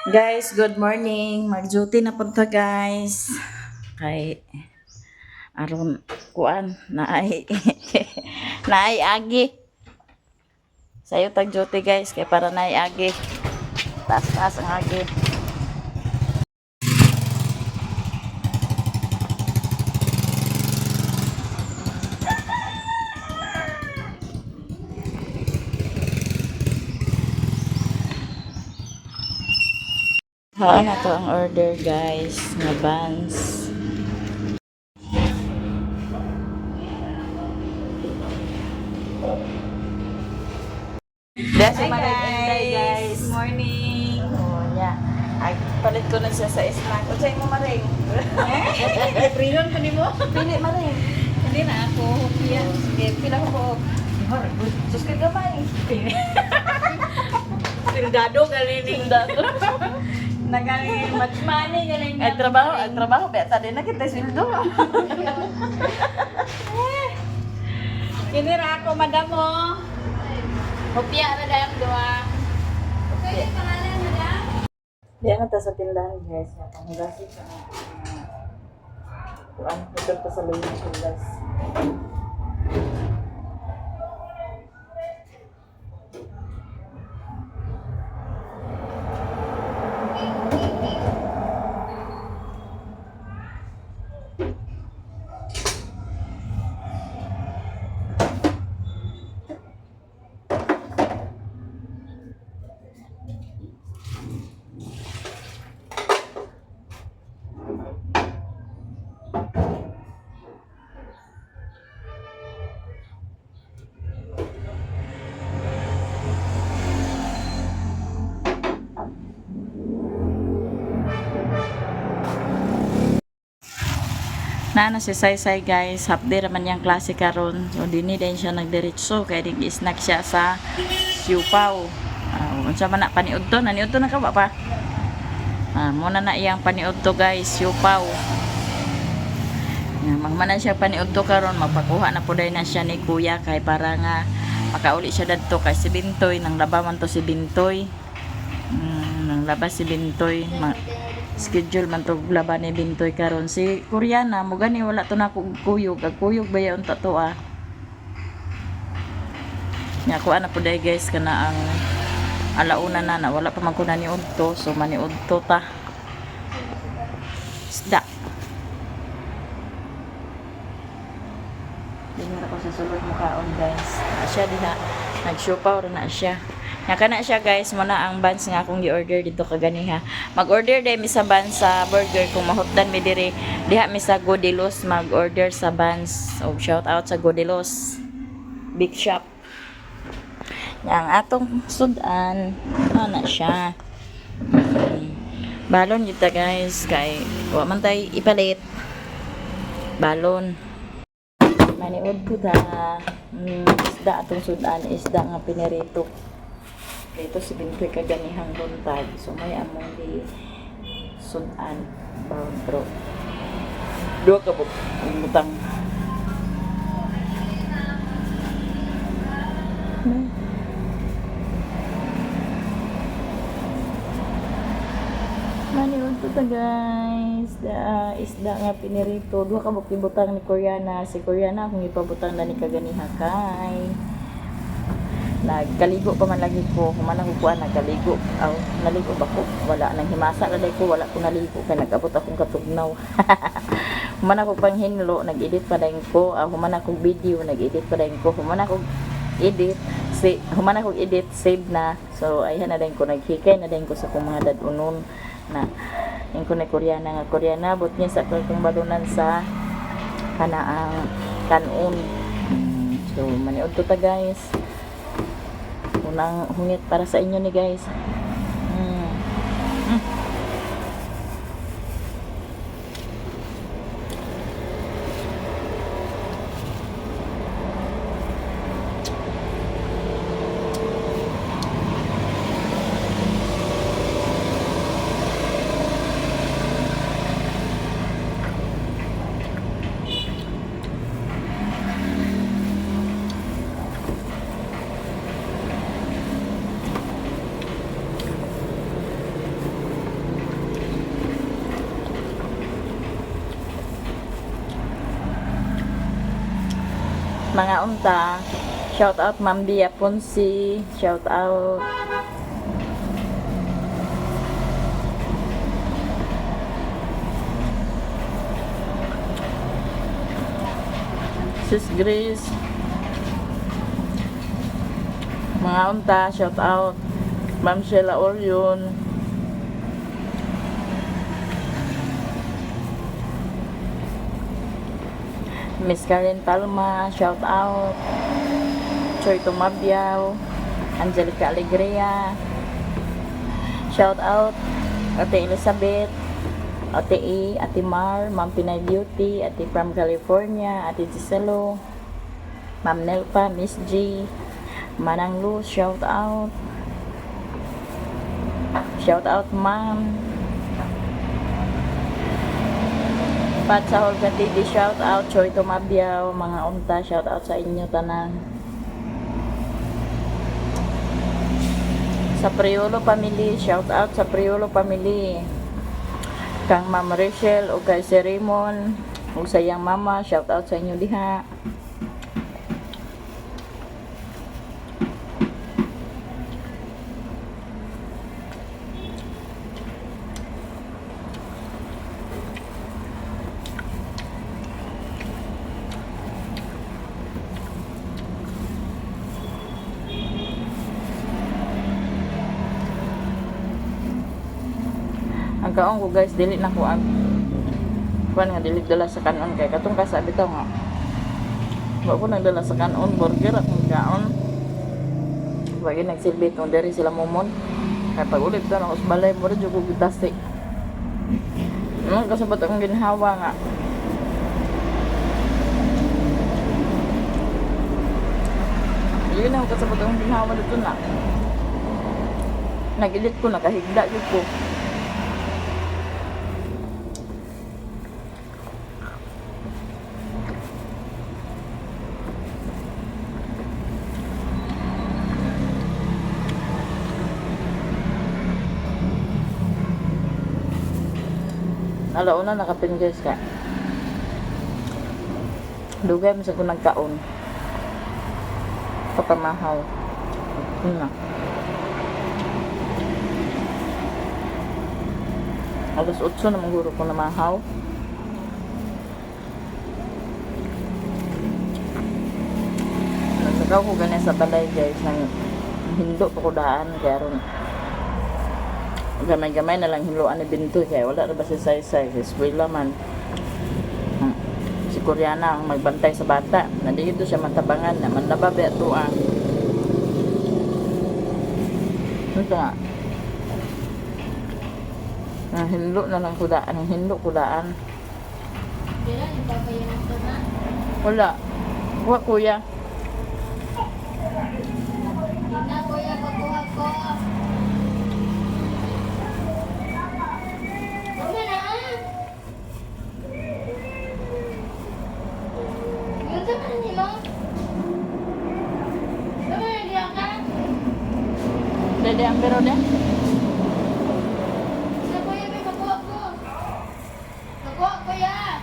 Guys, good morning. Mag-duty na punta guys. Kay aron kuan naay naay agi. Sayo tag duty guys kay para naay agi. Taas-taas ang agi. Haan na to ang order guys nga buns. That's Hi my guys! Morning! Oh, yeah. Ay, palit ko na siya sa snack. O sa'yo mo maring. Priyon pa ni mo? Pili maring. Hindi na ako. Yan. Sige, pila ko po. Sus ka gamay. Tildado galing. Tildado. Nagaling much money galing. Ay, trabaho. Beta din na kita sildo. Kinira ako, madam mo. Hopya na dayang dua. Pwede pangalan, madam? Diyan na ta sa tindahan guys. Panghugasin sa kuan hotel pa sa Luis Pilas. Na si Saysay guys, half day raman yang klase karon. So dinhi din siya nagdiretso kay dig snack siya sa siupaw. Unsa man na paniudto, naniudto na ka ba pa? Muna na iyang paniudto guys, siupaw. Magmanan siya paniudto karon, magpakuha na puday na siya ni kuya kay para nga makauli siya dadto kay si Bintoy, nang laba man to si Bintoy. Nang laba si Bintoy. Schedule man to laban ni Bintoy karon si Koreana mo gani wala to na kuyog ba yaon ta to nya ko ana puday guys kana ang alauna na wala pa man ko na ni udto so maniudto ta isda dinara ko sa sulod mo kaon guys siya diha nag-shopaw na siya. Nakana siya guys, muna ang buns nga akong gi-order dito kaganiha. Mag-order day mi sa buns sa burger kung mahutdan mi diri. Diha mi sa Godilos mag-order sa buns. So shout out sa Godilos. Big shop. Yang atong sudan, ana siya. Balon kita guys kay wa man tay ipalit. Balon. Maniud ko ta. Isda atong sudan, isda nga pinirito. Ito si Bintoy kaganihang buntag. So may among di sudan brown bro. Dua ka butang. Maniud ko ta guys. Isda nga pinirito. Dua ka butang ni Koreana. Si Koreana akong ipabutang na ni kaganiha kay nagkaligo pa man lagi ko humana ko kuan nagkaligo naligo ba ko wala nang himasa na ko wala ko naligo kay nag-abot akong katugnaw humana ko pang hinlo nag-edit pa dayon ko humana ko video nag-edit pa dayon ko humana ko edit save na so ayhan na dayon ko naghikay na dayon ko sa kong mga dadunon na yung ko na Koreana bot niya sa kong balunan sa kanaang kanon so maniud to ta guys unang hungit para sa inyo ni guys. Mga unta, shout out Ma'am Bia Ponsi, shout out. Sis Grace. Mga unta, shout out. Ma'am Sheila Orion. Miss Karen Palma, shout out. Choy Tumabiao, Angelica Alegria, shout out. Ate Elizabeth, Ate E, Ate Mar, Ma'am Pinay Beauty, Ate from California, Ate Giselo, Ma'am Nelpa, Miss G, Manang Luz, shout out. Shout out Ma'am. Pat sa Holga TV, shout out. Choy Tumabiao, mga unta, shout out sa inyo tanan. Sa Priolo family, shout out sa Priolo family. Kang Ma'am Rachel o kay Sir Raymond o sa iyang mama, shout out sa inyo diha. Ang kaong ko guys, dili na ko ang kuan nga dili dala sa kanon kay katong kasabi to nga. Wa ko nagdala sa kanon burger akong kaon. Wa gyud nagsilbi kung diri sila momon. Kay pag ulit ta nang usbalay mo rin jud ko gitasi. Kasabot akong ginhawa nga. Yun ang kasabot akong ginhawa dito na. Nag-edit ko, nakahigda jud ko. Alauna nakapin guys ka. Dugay mo sa kunang kaon. Papamahaw. Na. Alas 8 na mangguro ko na mahaw. Nasagaw ko ganyan sa balay guys. Nang hindo pa ko daan. Kaya ron gamay-gamay na lang hiluan ni Bintoy kaya wala na ba si Saysay si Eskwela man. Si Koreana ang magbantay sa bata nandito siya matabangan na manlababe ato ito nga ang hinlo na lang kudaan ang hinlo kudaan wala kuha kuya Dede ang pero de. Sa kuya may makuha ko. Nakuha ko ya.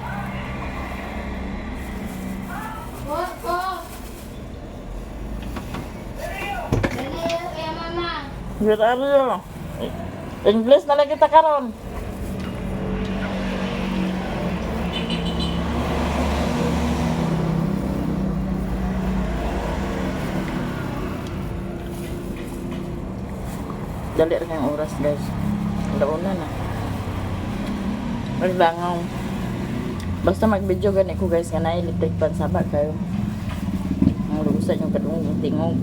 Kuha ko. Dali kaya mama. Gerardo. English na lang kita karon. Dali rin ang oras guys. Launa na. Maglangaw. Basta mag-video gani ko guys nga na electric pan saba kayo. Ang lugusan yung kadungong tingog.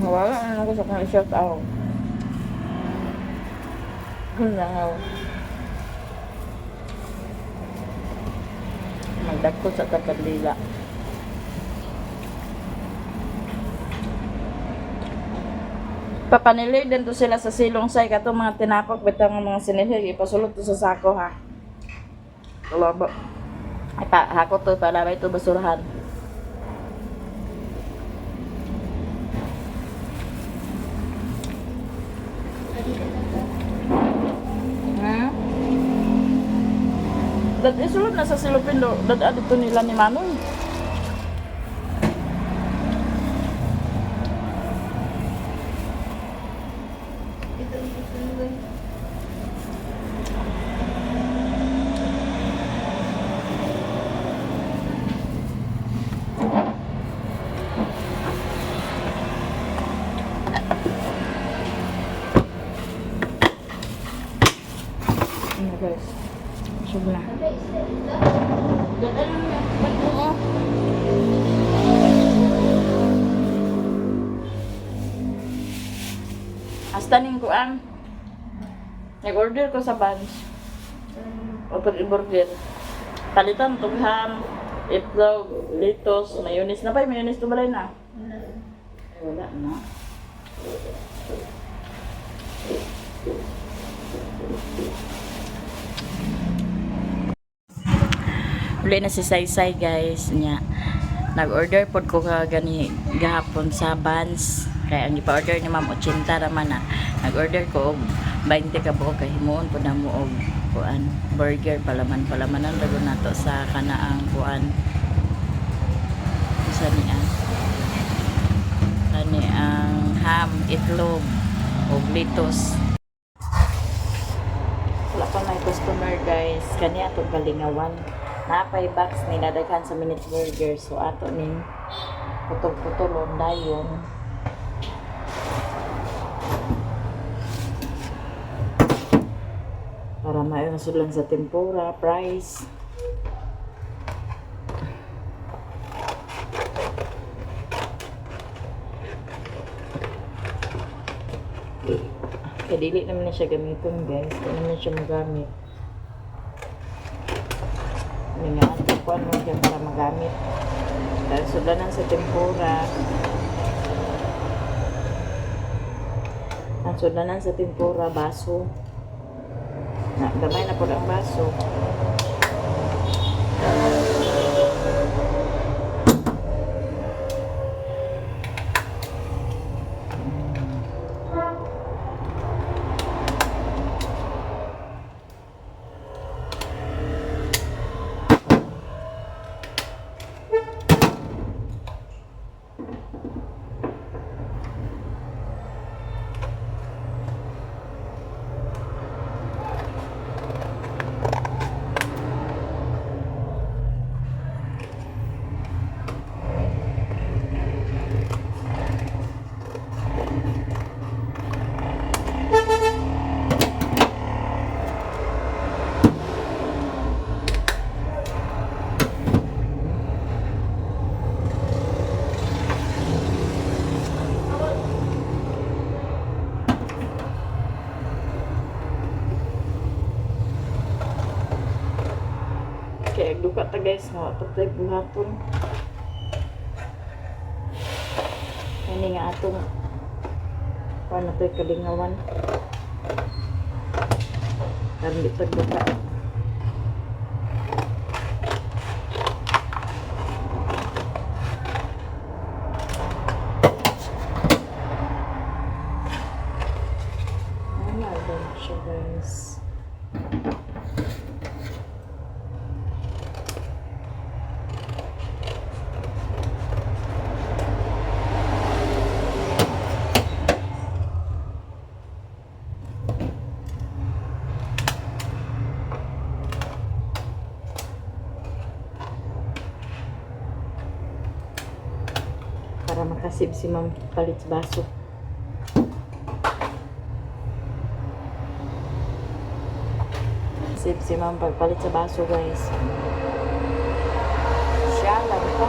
Wala na ako sa kong shout out. Langaw. Magdagko sa Tagkadlila. Papanilid din to sila sa silong say katong mga tinapok bitang mga sinilhig ipasulod to sa sako ha. Lobo. Ay pa hako to para ba ito basurahan. Dad isulod na sa silupin do. Dad adito nila ni Manoy. Ano guys? Sug na. Dad ano na? Ba't mo? Hasta ning kuan. Nag-order ko sa Vans. O pag-burger. Palitan tog ham, itlog, litos, mayonnaise na pa, mayonnaise to balay na. Ay, wala na. Uli na si Saysay guys nya. Nag-order pod ko ka gani gahapon sa Vans. Kaya ang ipa-order ni Ma'am 80 raman na. Nag-order ko og 20 ka buok kay himuon po na mo og kuan burger palamanan dago nato sa kanaang kuan. Sa niya. Kani ang ham, itlog og litos. Wala pa may customer guys. Kani atong kalingawan. Napay box ni nadaghan sa minute burger. So ato ning putol-putulon dayon. Para maayos lang sa tempura, price. Kaya dili naman na siya gamitin guys. Hindi naman siya magamit. May nga ito po ano dyan para magamit. Dahil sudanan sa tempura. Ang sudanan sa tempura, baso. Gamay na po ang baso. Kaya duka ta guys, nga patay buhaton. Kani nga atong paano tayo kalingawan. Karon dito duka. Ano ba siya guys? Para makasib si Ma'am palit sa baso. Sib si Ma'am pagpalit sa baso guys. Siya lang pa.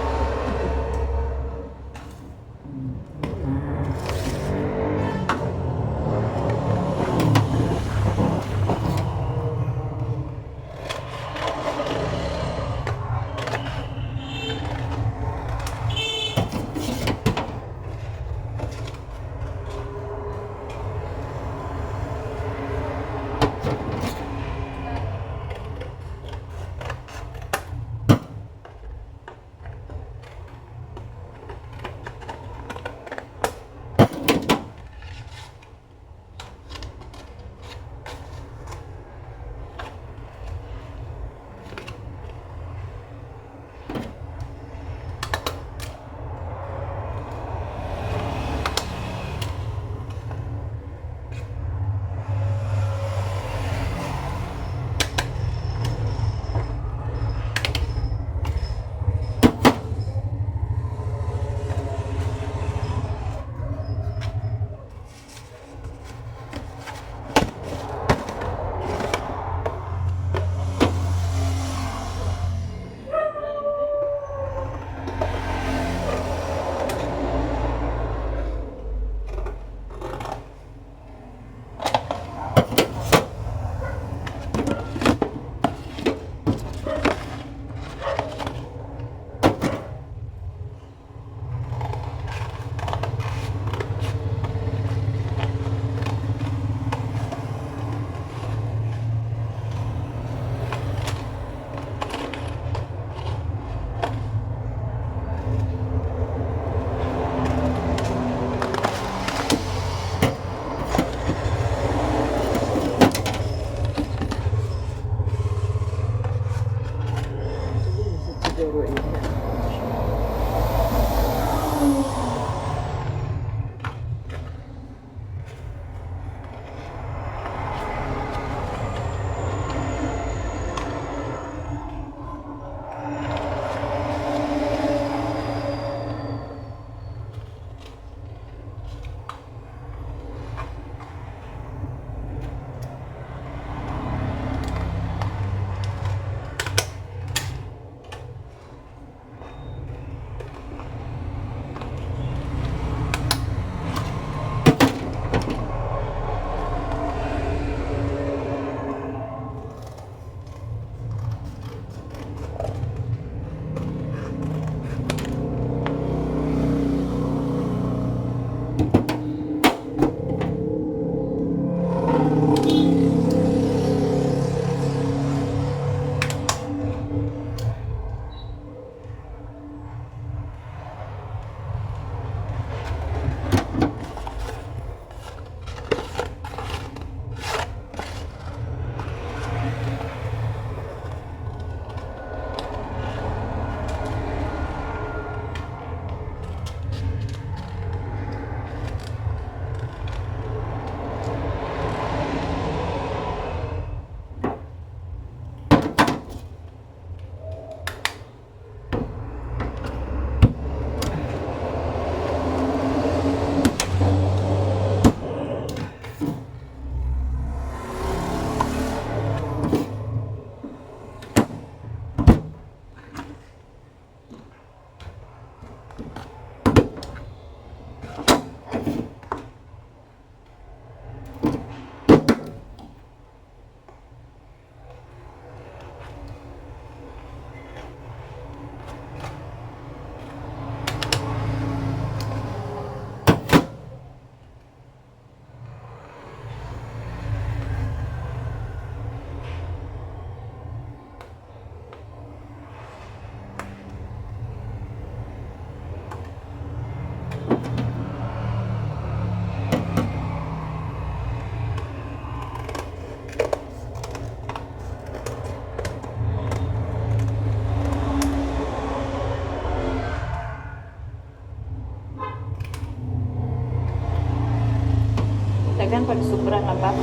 daghan pag sobra nga box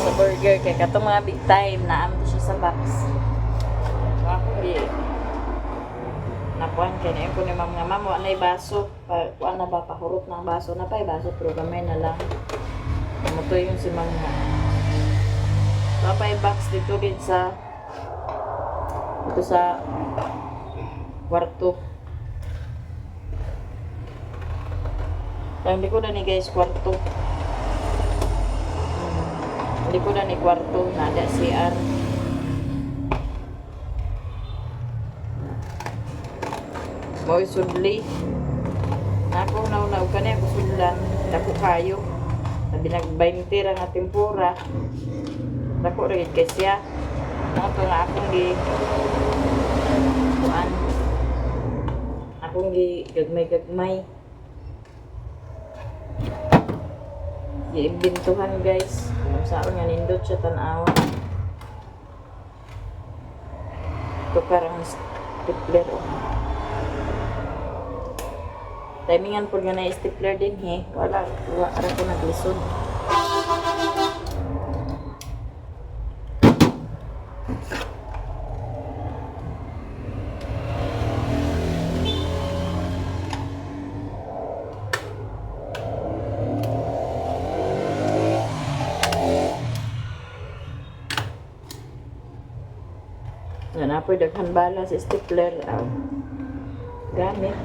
sa burger kay katong mga big time na amo siya sa box. So ako di nakuan kay na ko ni ma'am nga ma'am wa nay baso pa kuan na ba pahurot ng baso na pay baso pero gamay na lang. Amo yung si ma'am nga. So pay box dito din sa kwarto. Hindi ko na ni guys kwarto. Hindi ko na ni kwarto. Nada CR. Mo'y sudli. Ako na ka niya. Ako sudlan. Ako kayo. Sabi nag-20 nga tempura. Ako rin kay siya. Ito nga akong kuan. Akong gagmay-gagmay. Iimbintuhan guys. Kung saan nga nindot siya tanawa. Ito parang stapler. Timingan po nga na stapler din he. Wala ko naglisod. Yan na po daghan bala sa stapler. Gamit.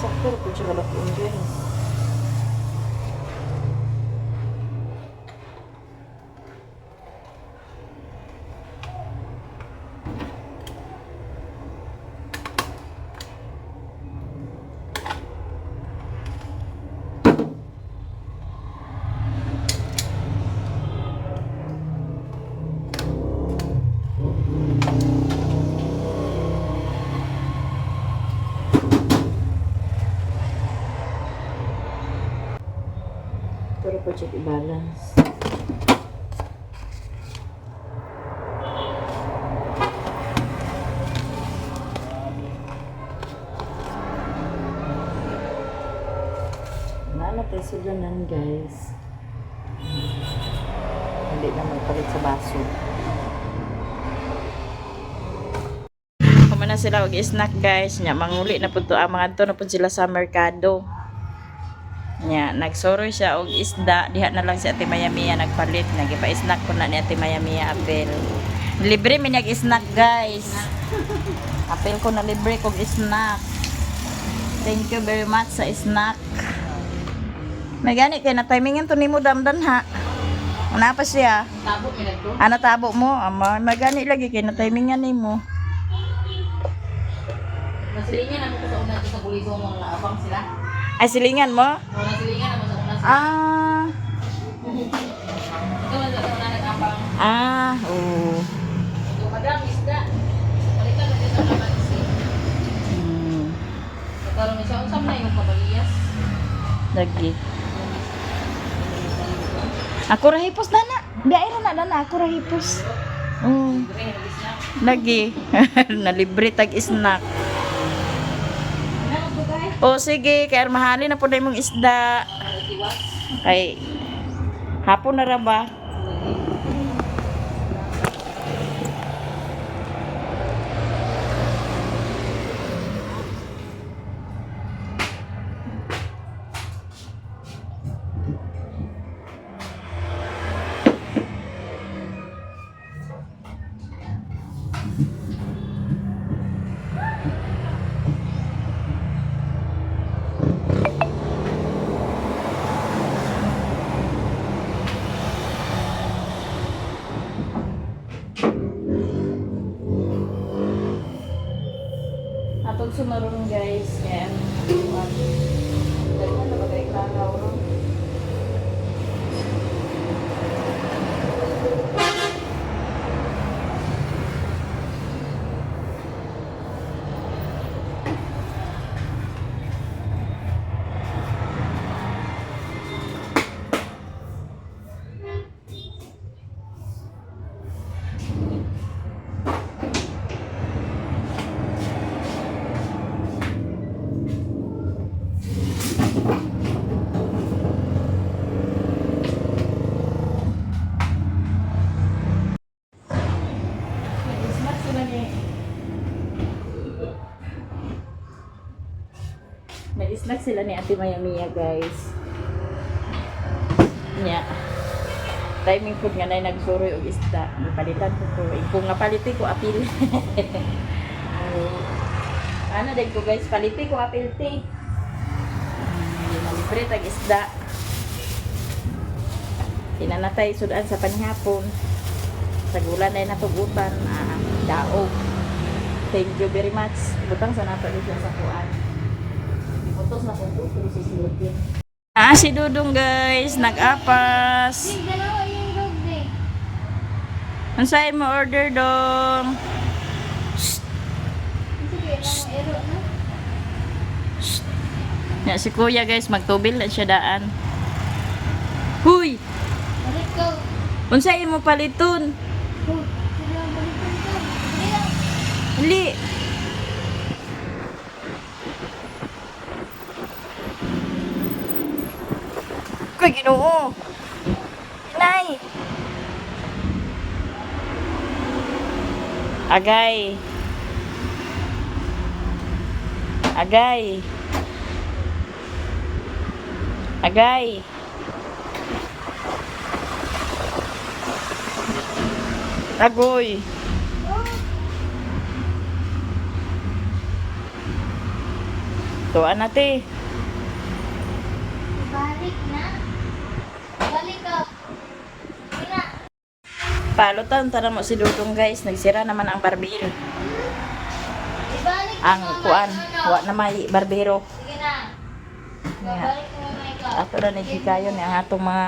Sakto po siya kalapun guys. Pero po check i-balance. Wala tayo sulanan guys. Hindi na magpalit sa baso. Kumana sila og snack guys. Nya manguli na po to ang mga to na po sila sa merkado. Nya nagsoro siya og isda diha na lang si Ate Maya Mia nagpalit nagipa-snack ko na ni Ate Maya Mia apel. Libre mi nag snack guys. Apel ko na libre kog snack. Thank you very much sa snack. May gani kay na timingan to nimo damdan ha. Una pa siya. Tabo mi nagto. Ana tabo mo ama may gani lagi kay na timingan nimo. Nasilingan ako sa una sa bulisong mga abang sila. Ay silingan mo? Nasilingan ako sa una sila. Ah. Ito na sa una nag-abang. Ah, oh. Ito madam isda. Balikan na dito na mansi. Karon ni siya usam na yung kabaliyas. Lagi. Ako rahipos dana. Biayra na dana ako rahipos. Lagi. Na libre tag snack. O sige, kaya mahalin na po na imong isda. Kay hapon na ra ba? sila ni Ate Maya Mia, guys. Nya. Timing food nga na nagsuroy og isda. Palitan ko ko. Kung nga paliti ko apil. Ano din ko guys, paliti ko apil ti. Libre tag isda. Kinanatay sudan sa panihapon. Sa gulan ay natugutan. Daog. Thank you very much. Butang sa nato dito sa kuan. Putos na kung putos sa silupin. Si Dudong guys, nag-apas. Dalawa yung dog day. Ang sa'yo mo order dong. Sige, lang ero na. Ya, si kuya guys, magtubil na siya daan. Huy! Balik ko. Kung sa'yo mo paliton. Sige lang, balikan ko. Sige lang. Hali! Kuy, Ginoo. Nay. Agay. Agay. Agay. Agoy. Tuan nate. Balik na. Balik ka. Sige na. Palutan tara mo si Dudong guys, nagsira naman ang barbero. Ibalik Ang mo, kuan, ano. wa na may barbero. Sige na. Babalik mo na ikaw. Ato na nagkikayon ang atong mga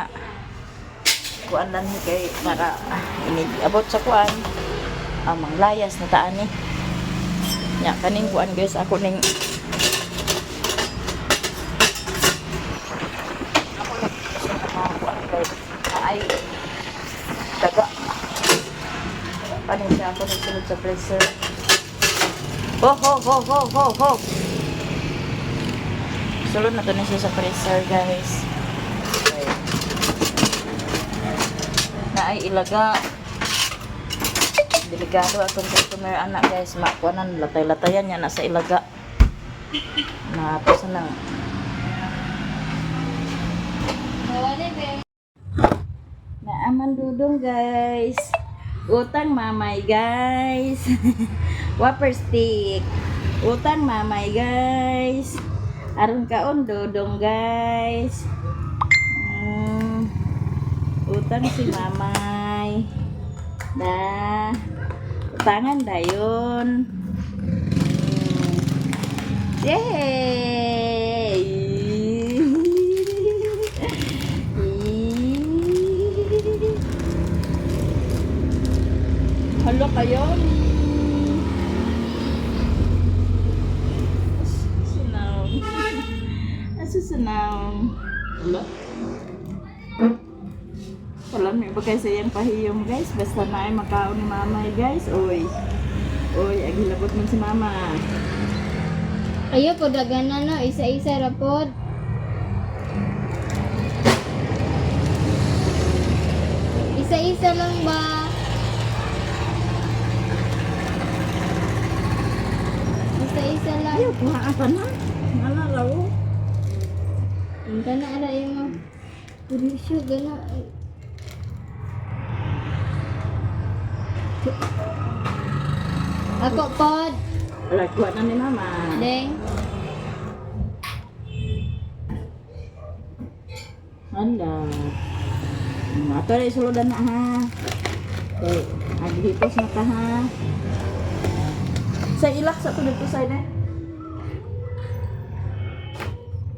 kuan lang ni kay para abot sa kuan ang manglayas na taan ni. Nya kaning kuan guys, ako ning ay daga. Paano siya ako nagsunod sa freezer? Ho ho ho ho ho ho. Sulod na to na siya sa freezer guys. Okay. Na ay ilaga. Delikado atong customer anak guys. Makuanan latay-latayan niya nasa ilaga. Na to sa nang Bawali, be. Naaman Dudong guys. Utang mamay guys. Whopper stick. Utang mamay guys. Aron kaon Dudong guys. Utang si mamay. Da. Utangan dayon. Yay! Halo kayo. Susunaw. Susunaw. Halo. Wala may bagay sa iyang pahiyom guys. Basta na ay makaon ni mama guys. Oy. Oy, agilabot man si mama. Ayo po daganan no, isa-isa ra pod. Isa-isa lang ba? Isa-isa lang. Ayaw, kuha ka na. Nala raw. Ang kana ara mo. Purisyo gana. Ako pod. Wala, kuha na ni mama. Deng. Handa. Ato na isuludan na ha. Okay, aghitos na ta ha. Sa ilak sa tulad ko sa'yo na.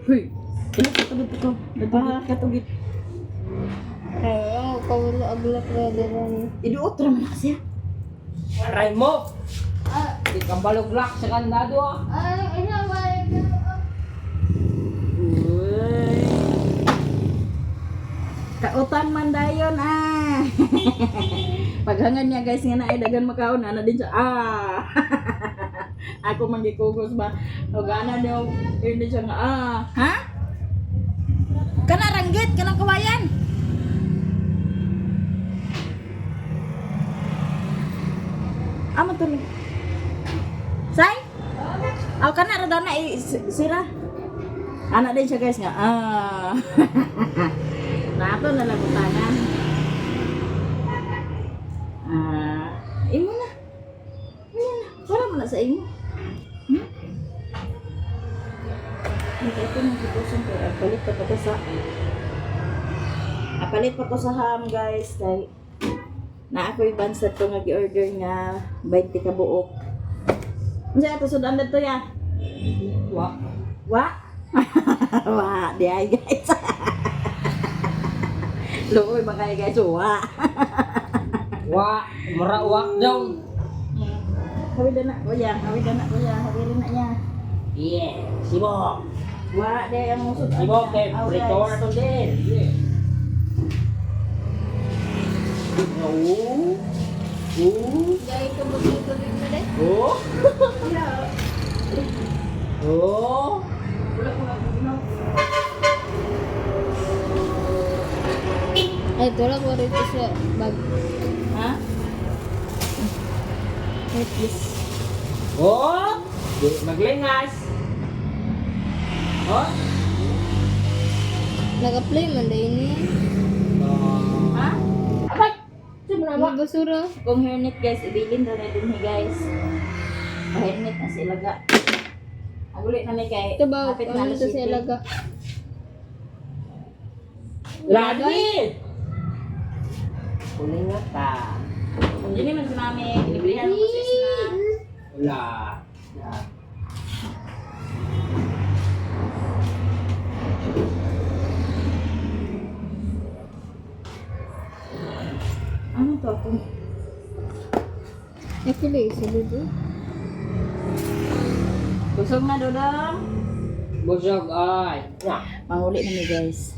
Huy, ilak sa tulad ko. Nagpahal katugit. Kaya kawala aglak ra dere. Iduot raman na siya. Aray mo! Ah, Di kang baluglak sa kandado ah! ina balik. Uy. Kautan man dayon ah. Paghangan niya guys nga na ay dagan makaon na din siya. Ako manggikugos ba? O gana niyo hindi siya nga ha? Kana ranggit kana kawayan. Amo tuloy. Say? Aw kana ra daw na sira. Anak din siya guys nga. Nato na lagutangan. Imo na. Ayan na. Wala mo na sa imo. Hindi ito nang kipusin ko. Apalit pa ko sa... Apalit pa ko sa ham guys. Kay... Na ako'y bansa to nga gi-order nga 20 ka buok. Ano siya ito? Sudan na to ya? Wa. Wa? Wa. Di ay guys. Luoy mga guys. Wa. Wa. Mura wa daw. Hawid na. Kuya. Hawid na. Kuya. Hawid na niya. Yeah. Sibok. Wa. Di ang musod. Sibok kay prito na to din. Yeah. Oh. Dahil ko magtutubig na din. Oh. Oh. Ay, tulak ko rito sa bag. Ha? Wait, please. Oh. Di maglingas. Oh. Nag-apply man dahil niya. Ha? Abay. Sino na ba? Ano basura? Kung hairnet guys, ibilin na rin din guys. Hairnet na sila ga. Agulit na ni kay. Ito ba? Kapit Ano na ito sa ilaga? Lagi. Kuling nga ta. Hindi man si mami. Ilibrihan mo sa isla. Wala. Ano to? Kung Actually, isa dito. busog na dodong. Busog ay. Nga. Mahuli na ni guys.